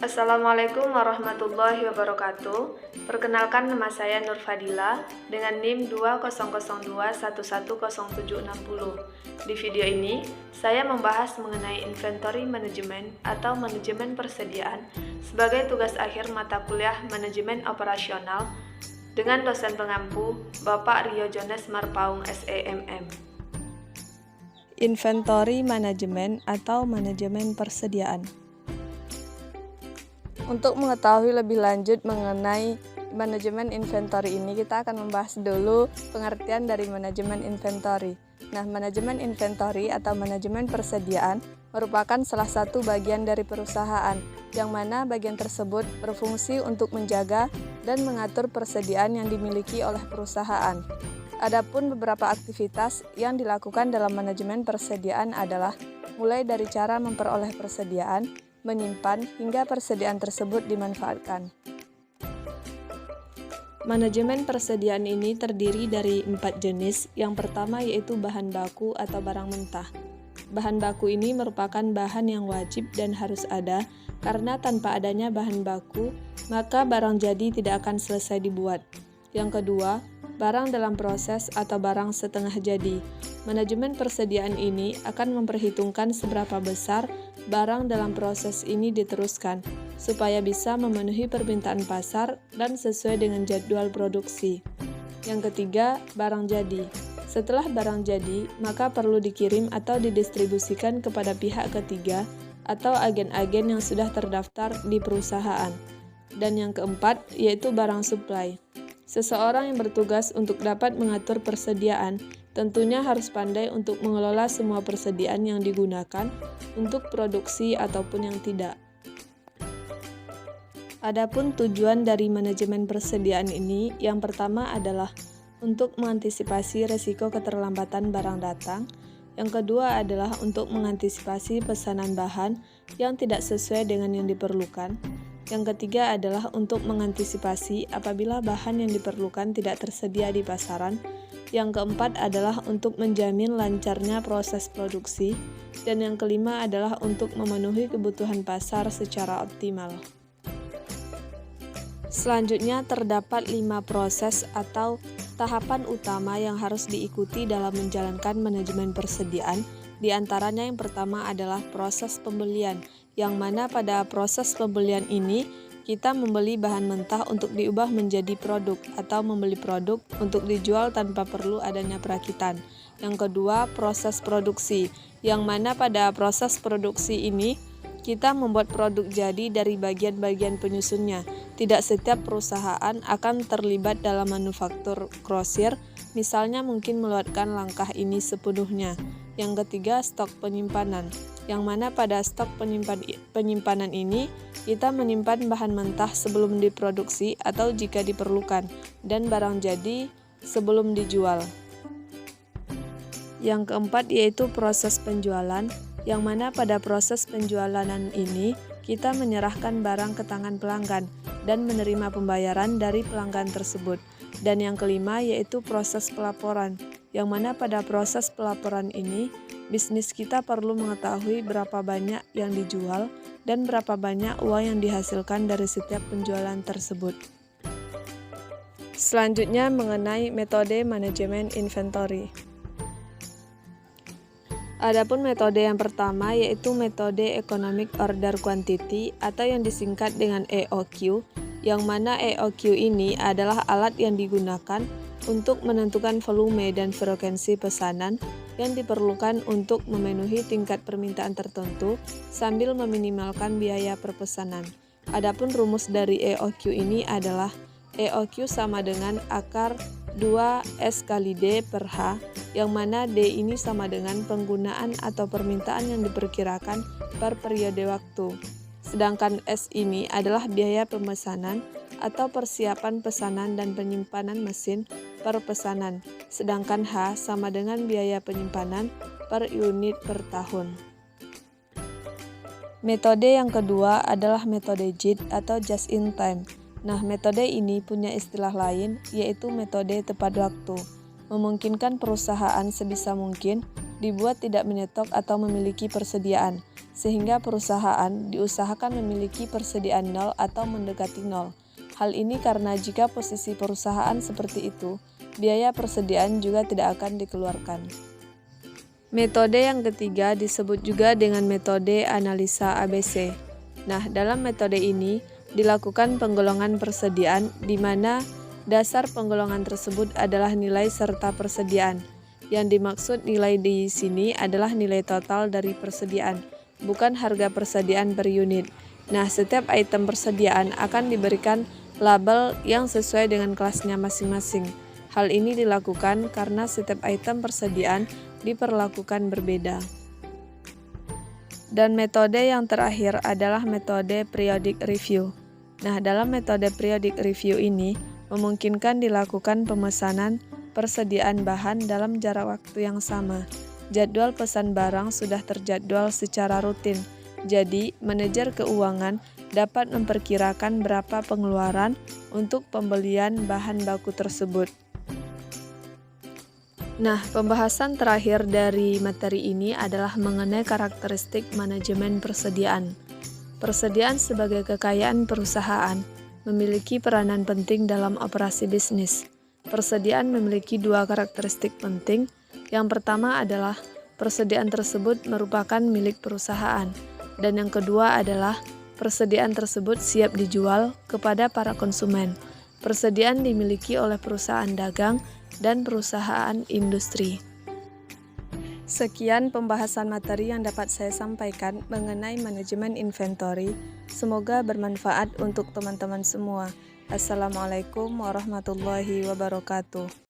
Assalamualaikum warahmatullahi wabarakatuh. Perkenalkan, nama saya Nur Fadila dengan NIM 20021107060. Di video ini, saya membahas mengenai inventory management atau manajemen persediaan sebagai tugas akhir mata kuliah manajemen operasional dengan dosen pengampu Bapak Rio Jones Marpaung SEMM. Inventory management atau manajemen persediaan. Untuk mengetahui lebih lanjut mengenai manajemen inventory ini, kita akan membahas dulu pengertian dari manajemen inventory. Nah, manajemen inventory atau manajemen persediaan merupakan salah satu bagian dari perusahaan, yang mana bagian tersebut berfungsi untuk menjaga dan mengatur persediaan yang dimiliki oleh perusahaan. Adapun beberapa aktivitas yang dilakukan dalam manajemen persediaan adalah mulai dari cara memperoleh persediaan, menyimpan, hingga persediaan tersebut dimanfaatkan. Manajemen persediaan ini terdiri dari 4 jenis. Yang pertama yaitu bahan baku atau barang mentah. Bahan baku ini merupakan bahan yang wajib dan harus ada, karena tanpa adanya bahan baku, maka barang jadi tidak akan selesai dibuat. Yang kedua, barang dalam proses atau barang setengah jadi. Manajemen persediaan ini akan memperhitungkan seberapa besar barang dalam proses ini diteruskan, supaya bisa memenuhi permintaan pasar dan sesuai dengan jadwal produksi. Yang ketiga, barang jadi. Setelah barang jadi, maka perlu dikirim atau didistribusikan kepada pihak ketiga atau agen-agen yang sudah terdaftar di perusahaan. Dan yang keempat, yaitu barang supply. Seseorang yang bertugas untuk dapat mengatur persediaan tentunya harus pandai untuk mengelola semua persediaan yang digunakan untuk produksi ataupun yang tidak. Adapun tujuan dari manajemen persediaan ini, yang pertama adalah untuk mengantisipasi risiko keterlambatan barang datang. Yang kedua adalah untuk mengantisipasi pesanan bahan yang tidak sesuai dengan yang diperlukan. Yang ketiga adalah untuk mengantisipasi apabila bahan yang diperlukan tidak tersedia di pasaran. Yang keempat adalah untuk menjamin lancarnya proses produksi. Dan yang kelima adalah untuk memenuhi kebutuhan pasar secara optimal. Selanjutnya terdapat 5 proses atau tahapan utama yang harus diikuti dalam menjalankan manajemen persediaan. Di antaranya yang pertama adalah proses pembelian, yang mana pada proses pembelian ini kita membeli bahan mentah untuk diubah menjadi produk atau membeli produk untuk dijual tanpa perlu adanya perakitan. Yang kedua, proses produksi, yang mana pada proses produksi ini kita membuat produk jadi dari bagian-bagian penyusunnya. Tidak setiap perusahaan akan terlibat dalam manufaktur grosir, misalnya mungkin melewatkan langkah ini sepenuhnya. Yang ketiga, stok penyimpanan, yang mana pada stok penyimpanan ini kita menyimpan bahan mentah sebelum diproduksi atau jika diperlukan, dan barang jadi sebelum dijual. Yang keempat yaitu proses penjualan, yang mana pada proses penjualan ini kita menyerahkan barang ke tangan pelanggan dan menerima pembayaran dari pelanggan tersebut. Dan yang kelima yaitu proses pelaporan, yang mana pada proses pelaporan ini bisnis kita perlu mengetahui berapa banyak yang dijual dan berapa banyak uang yang dihasilkan dari setiap penjualan tersebut. Selanjutnya mengenai metode manajemen inventory. Adapun metode yang pertama yaitu metode Economic Order Quantity atau yang disingkat dengan EOQ, yang mana EOQ ini adalah alat yang digunakan untuk menentukan volume dan frekuensi pesanan yang diperlukan untuk memenuhi tingkat permintaan tertentu sambil meminimalkan biaya per pesanan. Adapun rumus dari EOQ ini adalah EOQ sama dengan akar 2S kali D per H, yang mana D ini sama dengan penggunaan atau permintaan yang diperkirakan per periode waktu. Sedangkan S ini adalah biaya pemesanan atau persiapan pesanan dan penyimpanan mesin per pesanan, sedangkan H sama dengan biaya penyimpanan per unit per tahun. Metode yang kedua adalah metode JIT atau Just in Time. Nah, metode ini punya istilah lain yaitu metode tepat waktu. memungkinkan perusahaan sebisa mungkin dibuat tidak menyetok atau memiliki persediaan. sehingga perusahaan diusahakan memiliki persediaan nol atau mendekati nol. Hal ini karena jika posisi perusahaan seperti itu, biaya persediaan juga tidak akan dikeluarkan. Metode yang ketiga disebut juga dengan metode analisa ABC. Nah, dalam metode ini dilakukan penggolongan persediaan di mana dasar penggolongan tersebut adalah nilai serta persediaan. Yang dimaksud nilai di sini adalah nilai total dari persediaan, bukan harga persediaan per unit. Nah, setiap item persediaan akan diberikan label yang sesuai dengan kelasnya masing-masing. Hal ini dilakukan karena setiap item persediaan diperlakukan berbeda. Dan metode yang terakhir adalah metode periodic review. Nah, dalam metode periodic review ini memungkinkan dilakukan pemesanan persediaan bahan dalam jarak waktu yang sama. Jadwal pesan barang sudah terjadwal secara rutin, jadi manajer keuangan dapat memperkirakan berapa pengeluaran untuk pembelian bahan baku tersebut. Nah, pembahasan terakhir dari materi ini adalah mengenai karakteristik manajemen persediaan. Persediaan sebagai kekayaan perusahaan memiliki peranan penting dalam operasi bisnis. Persediaan memiliki dua karakteristik penting. Yang pertama adalah persediaan tersebut merupakan milik perusahaan, dan yang kedua adalah persediaan tersebut siap dijual kepada para konsumen. Persediaan dimiliki oleh perusahaan dagang dan perusahaan industri. Sekian pembahasan materi yang dapat saya sampaikan mengenai manajemen inventory. Semoga bermanfaat untuk teman-teman semua. Assalamualaikum warahmatullahi wabarakatuh.